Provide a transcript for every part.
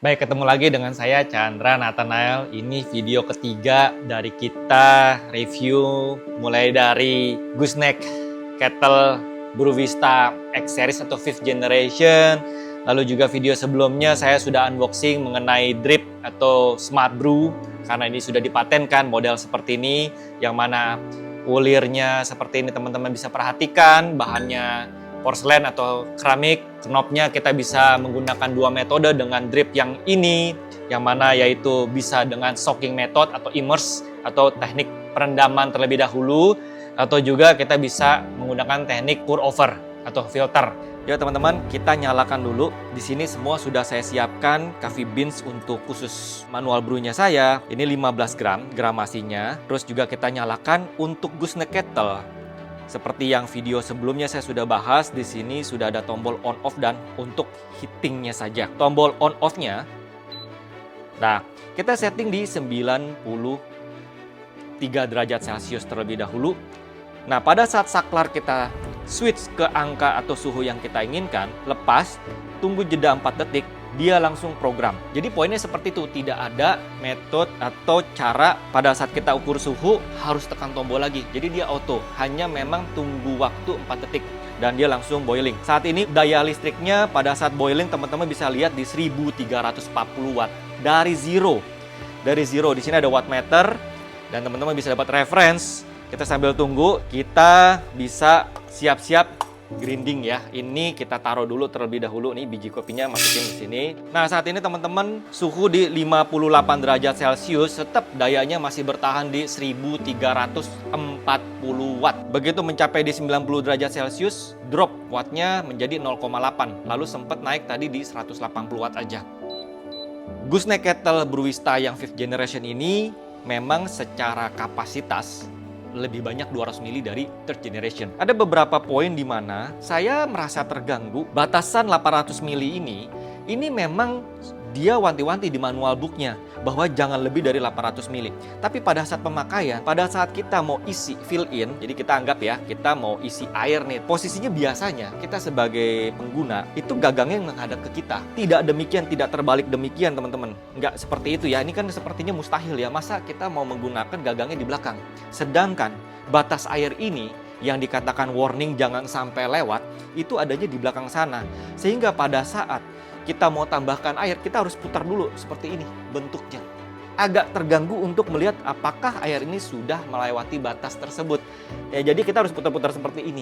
Baik, ketemu lagi dengan saya Chandra Nathanael. Ini video ketiga dari kita review mulai dari Gooseneck Kettle Brewista X Series atau 5th Generation. Lalu juga video sebelumnya saya sudah unboxing mengenai drip atau Smart Brew karena ini sudah dipatenkan model seperti ini, yang mana ulirnya seperti ini teman-teman bisa perhatikan, bahannya porselen atau keramik. Knobnya kita bisa menggunakan dua metode dengan drip yang ini, yang mana yaitu bisa dengan soaking method atau immerse atau teknik perendaman terlebih dahulu, atau juga kita bisa menggunakan teknik pour over atau filter. Ya teman-teman, kita nyalakan dulu. Di sini semua sudah saya siapkan coffee beans untuk khusus manual brewnya saya. Ini 15 gram gramasinya. Terus juga kita nyalakan untuk Gooseneck Kettle. Seperti yang video sebelumnya saya sudah bahas, di sini sudah ada tombol on off dan untuk heatingnya saja. Tombol on off-nya, nah kita setting di 93 derajat Celcius terlebih dahulu. Nah pada saat saklar kita switch ke angka atau suhu yang kita inginkan, lepas, tunggu jeda 4 detik, dia langsung program. Jadi poinnya seperti itu, tidak ada metode atau cara pada saat kita ukur suhu harus tekan tombol lagi. Jadi dia auto, hanya memang tunggu waktu 4 detik dan dia langsung boiling. Saat ini daya listriknya pada saat boiling teman-teman bisa lihat di 1340 watt dari zero. Dari zero di sini ada wattmeter dan teman-teman bisa dapat reference. Kita sambil tunggu, kita bisa siap-siap grinding ya. Ini kita taruh dulu terlebih dahulu nih, biji kopinya masukin ke sini. Nah, saat ini teman-teman suhu di 58 derajat Celcius, tetap dayanya masih bertahan di 1340 watt. Begitu mencapai di 90 derajat Celcius, drop wattnya menjadi 0,8. Lalu sempat naik tadi di 180 watt aja. Gooseneck Kettle Brewista yang 5th Generation ini memang secara kapasitas lebih banyak 200 mili dari 3rd Generation. Ada beberapa poin di mana saya merasa terganggu. Batasan 800 mili ini memang dia wanti-wanti di manual booknya bahwa jangan lebih dari 800 mili. Tapi pada saat pemakaian, pada saat kita mau isi fill in, jadi kita anggap ya, kita mau isi air nih. Posisinya biasanya kita sebagai pengguna itu gagangnya menghadap ke kita. Tidak demikian, tidak terbalik demikian teman-teman. Nggak seperti itu ya. Ini kan sepertinya mustahil ya. Masa kita mau menggunakan gagangnya di belakang. Sedangkan batas air ini yang dikatakan warning jangan sampai lewat, itu adanya di belakang sana. Sehingga pada saat kita mau tambahkan air, kita harus putar dulu seperti ini bentuknya. Agak terganggu untuk melihat apakah air ini sudah melewati batas tersebut. Ya, jadi kita harus putar-putar seperti ini.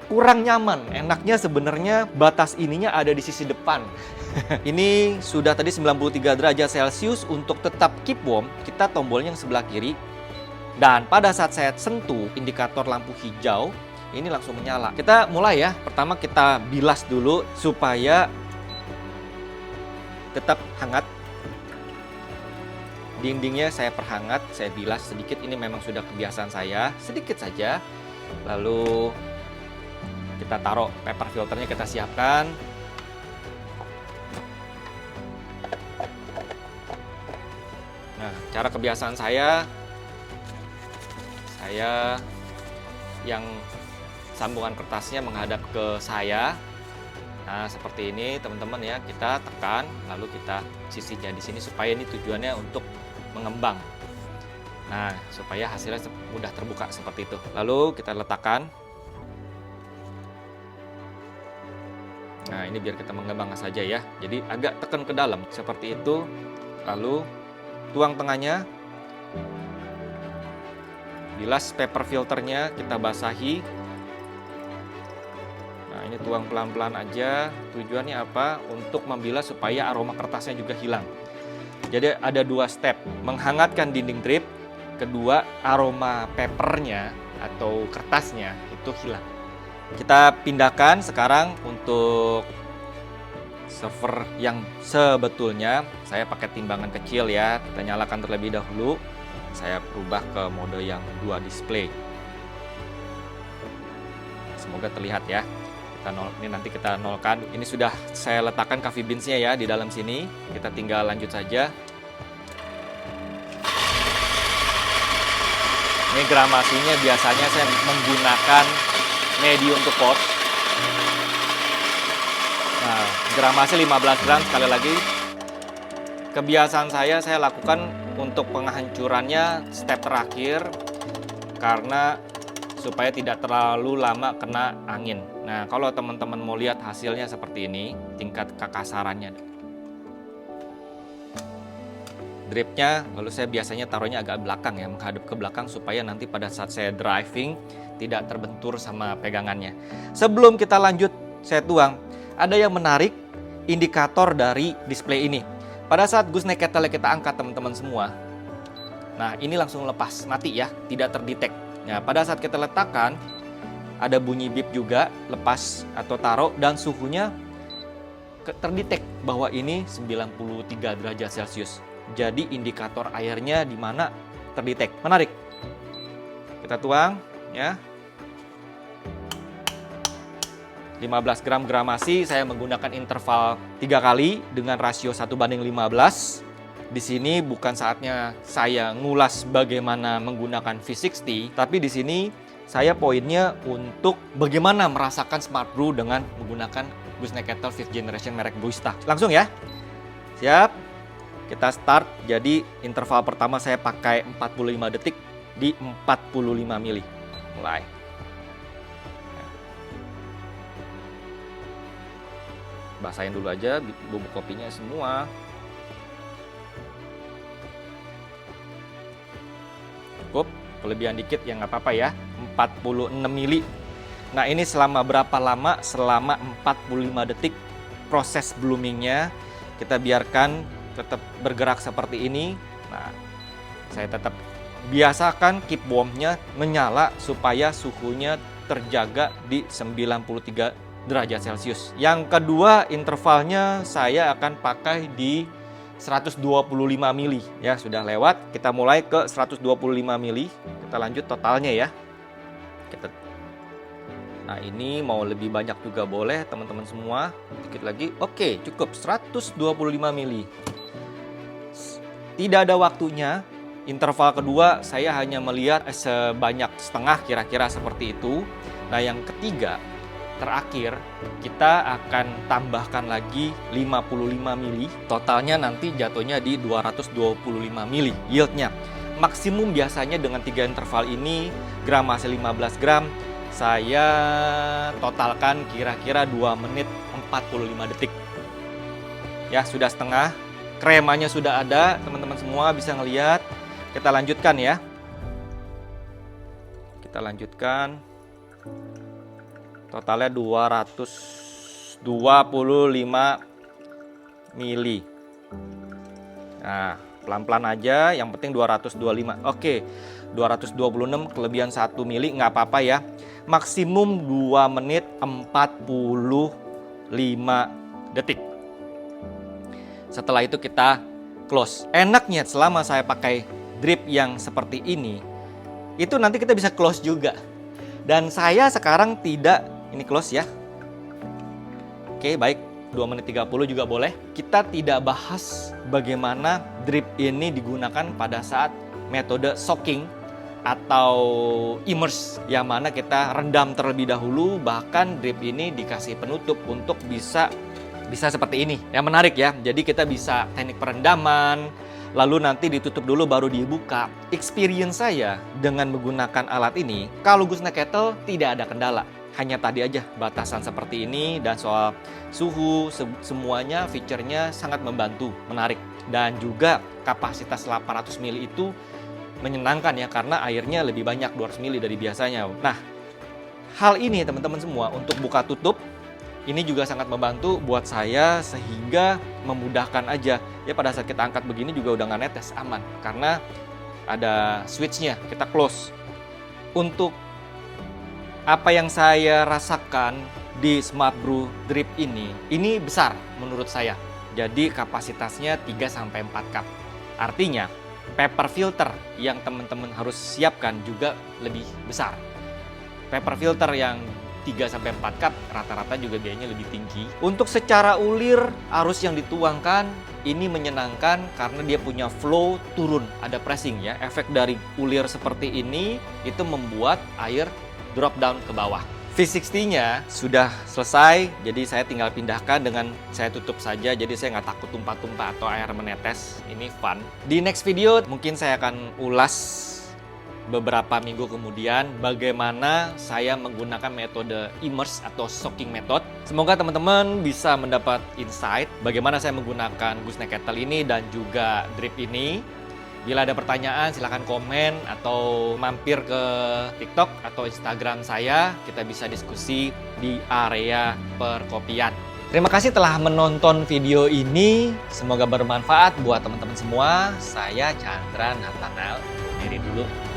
Kurang nyaman. Enaknya sebenarnya batas ininya ada di sisi depan. Ini sudah tadi 93 derajat Celcius. Untuk tetap keep warm, kita tombolnya yang sebelah kiri. Dan pada saat saya sentuh indikator lampu hijau, ini langsung menyala. Kita mulai ya. Pertama kita bilas dulu supaya tetap hangat. Dindingnya saya perhangat, saya bilas sedikit. Ini memang sudah kebiasaan saya, sedikit saja. Lalu kita taruh paper filternya, kita siapkan. Nah, cara kebiasaan saya yang sambungan kertasnya menghadap ke saya. Nah, seperti ini teman-teman ya, kita tekan, lalu kita sisinya di sini supaya ini tujuannya untuk mengembang. Nah, supaya hasilnya mudah terbuka seperti itu. Lalu kita letakkan. Nah, ini biar kita mengembang saja ya. Jadi agak tekan ke dalam seperti itu. Lalu tuang tengahnya. Bilas paper filternya, kita basahi. Nah, ini tuang pelan-pelan aja. Tujuannya apa? Untuk membilas supaya aroma kertasnya juga hilang. Jadi ada dua step. Menghangatkan dinding drip. Kedua, aroma papernya atau kertasnya itu hilang. Kita pindahkan sekarang untuk server yang sebetulnya. Saya pakai timbangan kecil ya. Kita nyalakan terlebih dahulu. Saya berubah ke mode yang 2 display. Semoga terlihat ya. Ini nanti kita nolkan. Ini sudah saya letakkan coffee beans-nya ya di dalam sini. Kita tinggal lanjut saja. Ini gramasinya biasanya saya menggunakan medium to pot. Nah, gramasi 15 gram sekali lagi. kebiasaan saya lakukan untuk penghancurannya step terakhir karena supaya tidak terlalu lama kena angin. Nah, kalau teman-teman mau lihat hasilnya seperti ini, tingkat kekasarannya. Dripnya, lalu saya biasanya taruhnya agak belakang ya, menghadap ke belakang supaya nanti pada saat saya driving tidak terbentur sama pegangannya. Sebelum kita lanjut, saya tuang, ada yang menarik indikator dari display ini. Pada saat gooseneck kettle kita angkat teman-teman semua, nah ini langsung lepas, mati ya, tidak terdetek. Nah, pada saat kita letakkan, ada bunyi bip juga, lepas atau taruh, dan suhunya terdetek bahwa ini 93 derajat Celcius. Jadi indikator airnya di mana terdetek. Menarik. Kita tuang ya. 15 gram gramasi, saya menggunakan interval 3 kali dengan rasio 1:15. Di sini bukan saatnya saya ngulas bagaimana menggunakan V60, tapi di sini saya poinnya untuk bagaimana merasakan smart brew dengan menggunakan gooseneck kettle 5th generation merek Brewista. Langsung ya. Siap. Kita start. Jadi interval pertama saya pakai 45 detik di 45 mili. Mulai. Basahin dulu aja bubuk kopinya semua. Cukup, kelebihan dikit ya nggak apa-apa ya, 46 mili. Nah ini selama berapa lama? Selama 45 detik proses bloomingnya. Kita biarkan tetap bergerak seperti ini. Nah, saya tetap biasakan keep warm-nya menyala supaya suhunya terjaga di 93 derajat Celcius. Yang kedua, intervalnya saya akan pakai di 125 mili ya, sudah lewat. Kita mulai ke 125 mili. Kita lanjut totalnya ya. Nah, ini mau lebih banyak juga boleh teman-teman semua. Dikit lagi. Oke, cukup 125 mili. Tidak ada waktunya. Interval kedua saya hanya melihat sebanyak setengah kira-kira seperti itu. Nah, yang ketiga terakhir kita akan tambahkan lagi 55 mili. Totalnya nanti jatuhnya di 225 mili yieldnya. Maksimum biasanya dengan 3 interval ini gramasi 15 gram saya totalkan kira-kira 2 menit 45 detik. Ya, sudah setengah. Kremanya sudah ada, teman-teman semua bisa ngelihat. Kita lanjutkan ya. Kita lanjutkan. Totalnya 225 mili. Nah, pelan-pelan aja, yang penting 225. Oke, 226 kelebihan 1 mili, nggak apa-apa ya. Maksimum 2 menit 45 detik. Setelah itu kita close. Enaknya selama saya pakai drip yang seperti ini, itu nanti kita bisa close juga. Dan saya sekarang tidak, ini close ya. Oke, baik. 2 menit 30 juga boleh. Kita tidak bahas bagaimana drip ini digunakan pada saat metode soaking atau immerse, yang mana kita rendam terlebih dahulu. Bahkan drip ini dikasih penutup untuk bisa seperti ini. Yang menarik ya. Jadi kita bisa teknik perendaman, lalu nanti ditutup dulu baru dibuka. Experience saya dengan menggunakan alat ini, kalau gooseneck kettle tidak ada kendala. Hanya tadi aja batasan seperti ini, dan soal suhu semuanya feature-nya sangat membantu, menarik. Dan juga kapasitas 800 ml itu menyenangkan ya, karena airnya lebih banyak 200 ml dari biasanya. Nah, hal ini teman-teman semua untuk buka tutup ini juga sangat membantu buat saya, sehingga memudahkan aja. Ya pada saat kita angkat begini juga udah nggak netes, aman. Karena ada switch-nya, kita close. Untuk apa yang saya rasakan di Smart Brew Drip ini besar menurut saya. Jadi kapasitasnya 3-4 cup. Artinya paper filter yang teman-teman harus siapkan juga lebih besar. Paper filter yang 3-4 cup rata-rata juga biayanya lebih tinggi. Untuk secara ulir, arus yang dituangkan ini menyenangkan karena dia punya flow turun, ada pressing ya. Efek dari ulir seperti ini itu membuat air drop down ke bawah. V60-nya sudah selesai, jadi saya tinggal pindahkan dengan saya tutup saja, jadi saya nggak takut tumpah-tumpah atau air menetes. Ini fun. Di next video mungkin saya akan ulas beberapa minggu kemudian bagaimana saya menggunakan metode immerse atau soaking method. Semoga teman-teman bisa mendapat insight bagaimana saya menggunakan gooseneck kettle ini dan juga drip ini. Bila ada pertanyaan silahkan komen atau mampir ke TikTok atau Instagram saya. Kita bisa diskusi di area perkopian. Terima kasih telah menonton video ini. Semoga bermanfaat buat teman-teman semua. Saya Chandra Nathanael. Diri dulu.